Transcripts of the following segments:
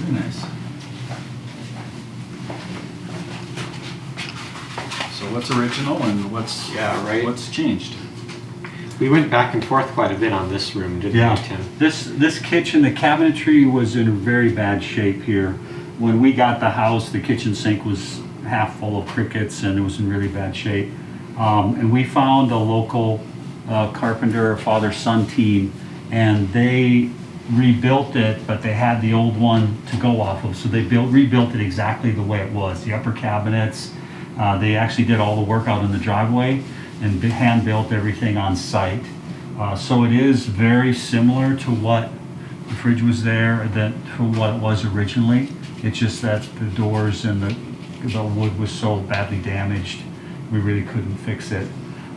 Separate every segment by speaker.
Speaker 1: Very nice. So what's original and what's what's changed?
Speaker 2: We went back and forth quite a bit on this room, didn't we, Tim?
Speaker 3: This kitchen, the cabinetry was in very bad shape here. When we got the house, the kitchen sink was half full of crickets and it was in really bad shape. And we found a local carpenter, father-son team, and they rebuilt it, but they had the old one to go off of. So they rebuilt it exactly the way it was. The upper cabinets, they actually did all the work out in the driveway and hand built everything on site. So it is very similar to what the fridge was there, to what it was originally. It's just that the doors and the wood was so badly damaged, we really couldn't fix it.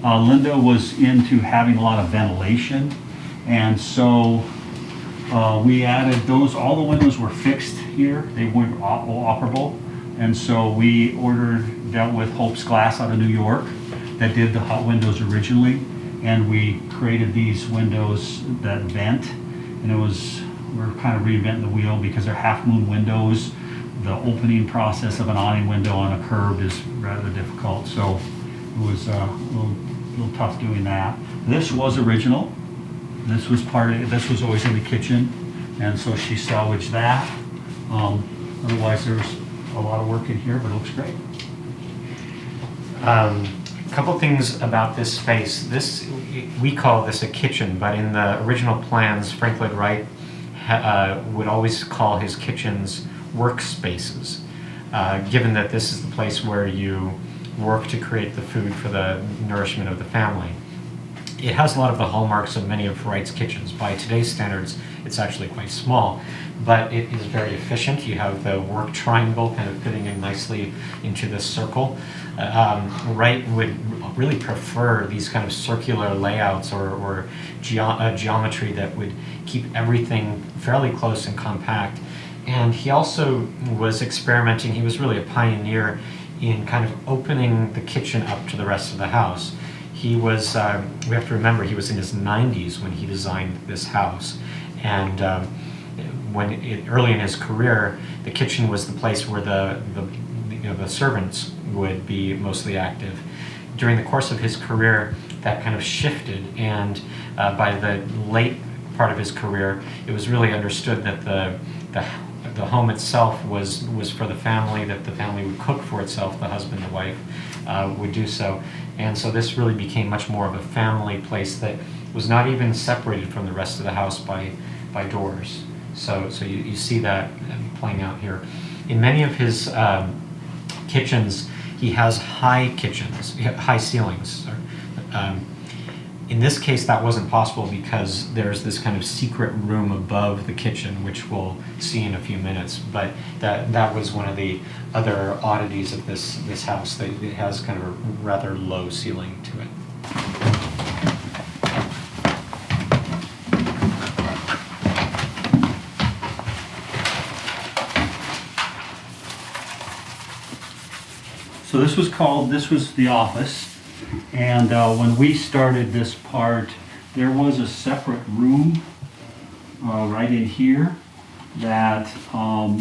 Speaker 3: Linda was into having a lot of ventilation, and so we added those. All the windows were fixed here. They weren't operable, and so we dealt with Hope's Glass out of New York that did the hot windows originally, and we created these windows that vent, and we're kind of reinventing the wheel because they're half moon windows. The opening process of an awning window on a curb is rather difficult, so it was a little tough doing that. This was original. This was always in the kitchen, and so she salvaged that. Otherwise, there's a lot of work in here, but it looks great.
Speaker 2: A couple things about this space. We call this a kitchen, but in the original plans, Frank Lloyd Wright would always call his kitchens workspaces, given that this is the place where you work to create the food for the nourishment of the family. It has a lot of the hallmarks of many of Wright's kitchens. By today's standards, it's actually quite small, but it is very efficient. You have the work triangle kind of fitting in nicely into this circle. Wright would really prefer these kind of circular layouts or geometry that would keep everything fairly close and compact. And he also was experimenting. He was really a pioneer in kind of opening the kitchen up to the rest of the house. He was, we have to remember, he was in his 90s when he designed this house. And early in his career, the kitchen was the place where the servants would be mostly active. During the course of his career, that kind of shifted, and by the late part of his career, it was really understood that the home itself was for the family, that the family would cook for itself, the husband, the wife would do so. And so this really became much more of a family place that was not even separated from the rest of the house by doors. So you see that playing out here. In many of his kitchens, he has high ceilings. In this case, that wasn't possible because there's this kind of secret room above the kitchen, which we'll see in a few minutes. But that was one of the other oddities of this house. That it has kind of a rather low ceiling to it.
Speaker 3: So this was the office. And when we started this part, there was a separate room right in here that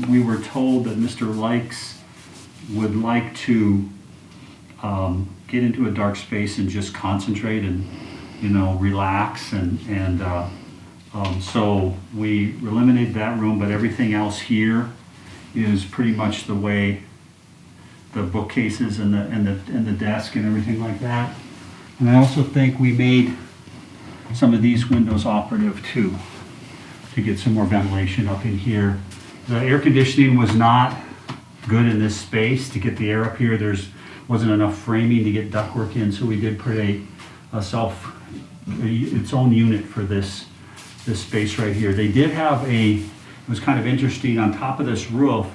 Speaker 3: we were told that Mr. Lykes would like to get into a dark space and just concentrate and, relax. And so we eliminated that room, but everything else here is pretty much the way the bookcases and the desk and everything like that. And I also think we made some of these windows operative too, to get some more ventilation up in here. The air conditioning was not good in this space. To get the air up here, wasn't enough framing to get ductwork in, so we did put its own unit for this space right here. They did have it was kind of interesting, on top of this roof,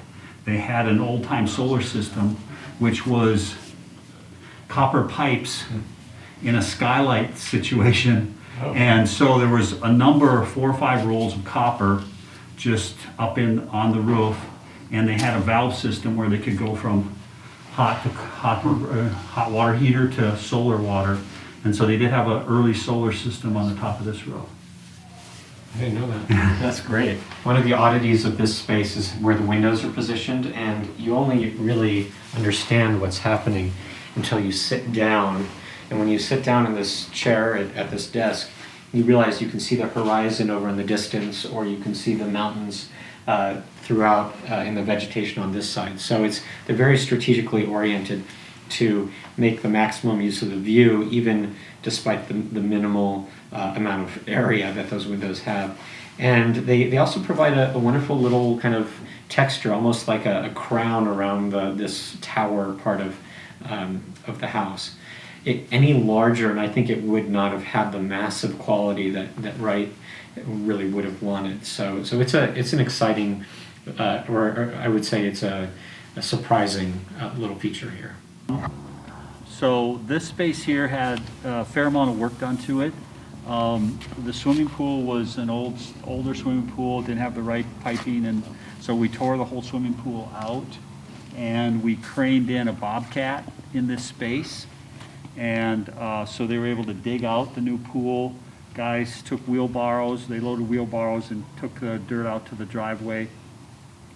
Speaker 3: they had an old-time solar system, which was copper pipes in a skylight situation. Oh. And so there was a number, 4 or 5 rolls of copper just up on the roof, and they had a valve system where they could go from hot water heater to solar water. And so they did have an early solar system on the top of this roof.
Speaker 2: I didn't know that.
Speaker 3: That's great.
Speaker 2: One of the oddities of this space is where the windows are positioned, and you only really understand what's happening until you sit down. And when you sit down in this chair at this desk, you realize you can see the horizon over in the distance, or you can see the mountains throughout in the vegetation on this side. So they're very strategically oriented to make the maximum use of the view, even despite the minimal amount of area that those windows have. And they also provide a wonderful little kind of texture, almost like a crown around this tower part of the house. Any larger, and I think it would not have had the massive quality that Wright really would have wanted. So it's an exciting, or I would say it's a surprising little feature here.
Speaker 3: So this space here had a fair amount of work done to it. The swimming pool was an older swimming pool, didn't have the right piping, and so we tore the whole swimming pool out, and we craned in a bobcat in this space. And so they were able to dig out the new pool. Guys took wheelbarrows, they loaded wheelbarrows and took the dirt out to the driveway,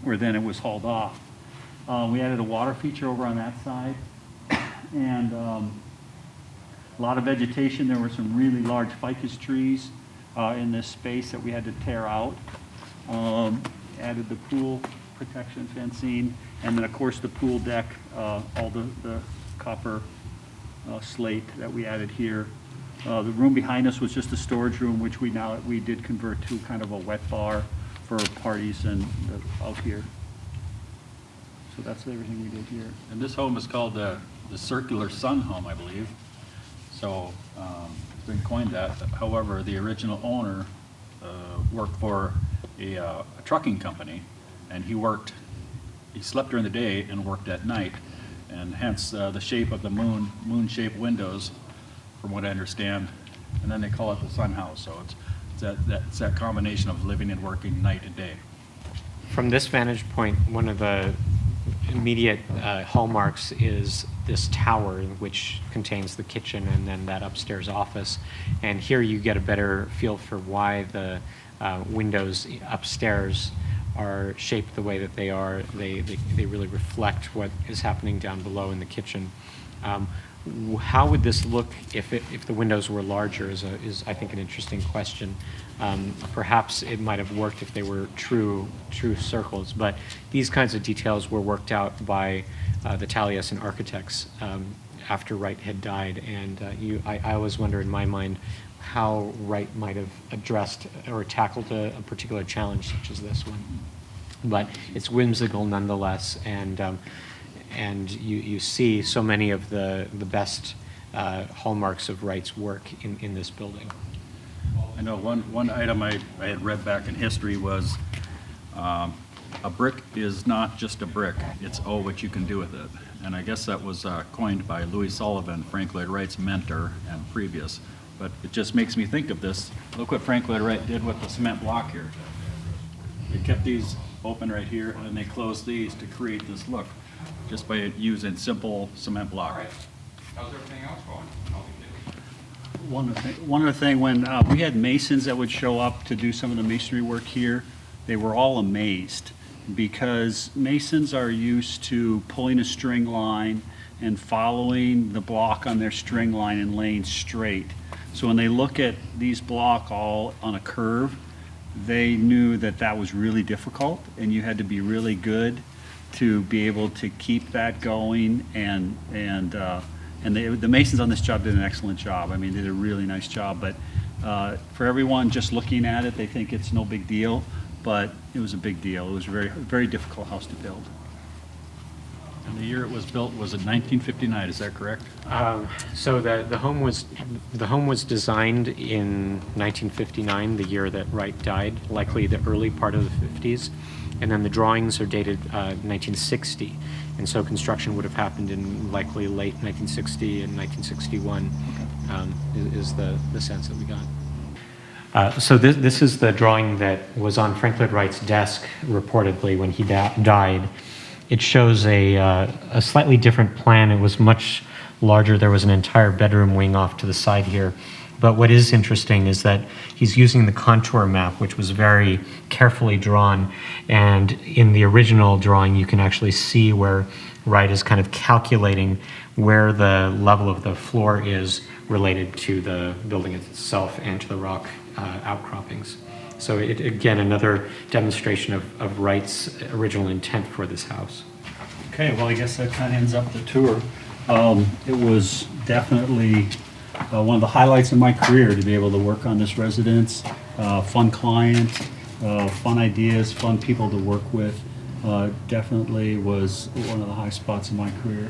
Speaker 3: where then it was hauled off. We added a water feature over on that side, and a lot of vegetation. There were some really large ficus trees in this space that we had to tear out. Added the pool protection fencing, and then of course the pool deck, all the copper slate that we added here. The room behind us was just a storage room, which we did convert to kind of a wet bar for parties and out here. So that's everything we did here.
Speaker 4: And this home is called the Circular Sun Home, I believe. So it's been coined that. However, the original owner worked for a trucking company, and he slept during the day and worked at night, and hence the shape of the moon-shaped windows, from what I understand. And then they call it the Sun House. So it's that combination of living and working night and day.
Speaker 2: From this vantage point, one of the immediate hallmarks is this tower, which contains the kitchen and then that upstairs office. And here you get a better feel for why the windows upstairs are shaped the way that they are. They really reflect what is happening down below in the kitchen. How would this look if the windows were larger is I think an interesting question. Perhaps it might have worked if they were true circles, but these kinds of details were worked out by the Taliesin architects after Wright had died, and I always wonder in my mind how Wright might have addressed or tackled a particular challenge such as this one. But it's whimsical nonetheless, and you see so many of the best hallmarks of Wright's work in this building.
Speaker 4: I know one item I had read back in history was a brick is not just a brick, it's what you can do with it. And I guess that was coined by Louis Sullivan, Frank Lloyd Wright's mentor and previous. But it just makes me think of this. Look what Frank Lloyd Wright did with the cement block here. They kept these open right here, and then they closed these to create this look, just by using simple cement block.
Speaker 5: All right. How's everything else going?
Speaker 3: One other thing, when we had masons that would show up to do some of the masonry work here, they were all amazed, because masons are used to pulling a string line and following the block on their string line and laying straight. So when they look at these block all on a curve, they knew that was really difficult, and you had to be really good to be able to keep that going, and the masons on this job did an excellent job. I mean, they did a really nice job, but for everyone just looking at it, they think it's no big deal, but it was a big deal. It was a very, very difficult house to build.
Speaker 4: And the year it was built was in 1959, is that correct?
Speaker 2: So the home was designed in 1959, the year that Wright died, likely the early part of the 50s, and then the drawings are dated 1960, and so construction would have happened in likely late 1960 and 1961 is the sense that we got. So this is the drawing that was on Frank Lloyd Wright's desk reportedly when he died. It shows a slightly different plan. It was much larger. There was an entire bedroom wing off to the side here. But what is interesting is that he's using the contour map, which was very carefully drawn. And in the original drawing, you can actually see where Wright is kind of calculating where the level of the floor is related to the building itself and to the rock outcroppings. So again, another demonstration of Wright's original intent for this house.
Speaker 3: Okay, well, I guess that kind of ends up the tour. It was definitely one of the highlights of my career to be able to work on this residence. Fun client, fun ideas, fun people to work with. Definitely was one of the high spots in my career.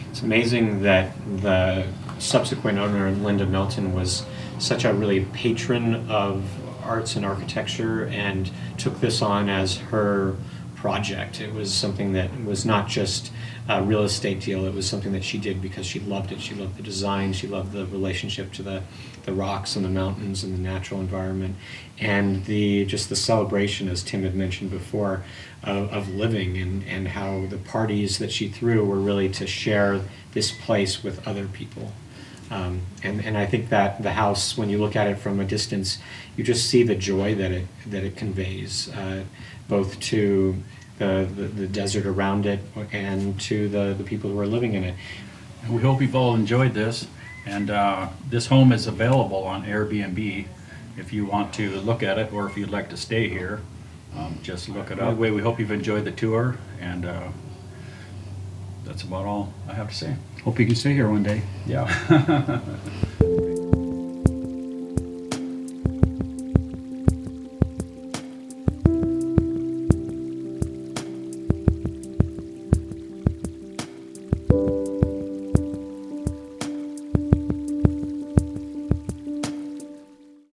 Speaker 2: It's amazing that the subsequent owner, Linda Melton, was such a really patron of arts and architecture and took this on as her project. It was something that was not just a real estate deal, it was something that she did because she loved it. She loved the design, she loved the relationship to the rocks and the mountains and the natural environment, and just the celebration, as Tim had mentioned before, of living, and how the parties that she threw were really to share this place with other people. And I think that the house, when you look at it from a distance, you just see the joy that it conveys, both to the desert around it and to the people who are living in it.
Speaker 4: And we hope you've all enjoyed this. And this home is available on Airbnb if you want to look at it, or if you'd like to stay here, just look it up. Anyway, we hope you've enjoyed the tour, and that's about all I have to say.
Speaker 3: Hope you can stay here one day.
Speaker 4: Yeah.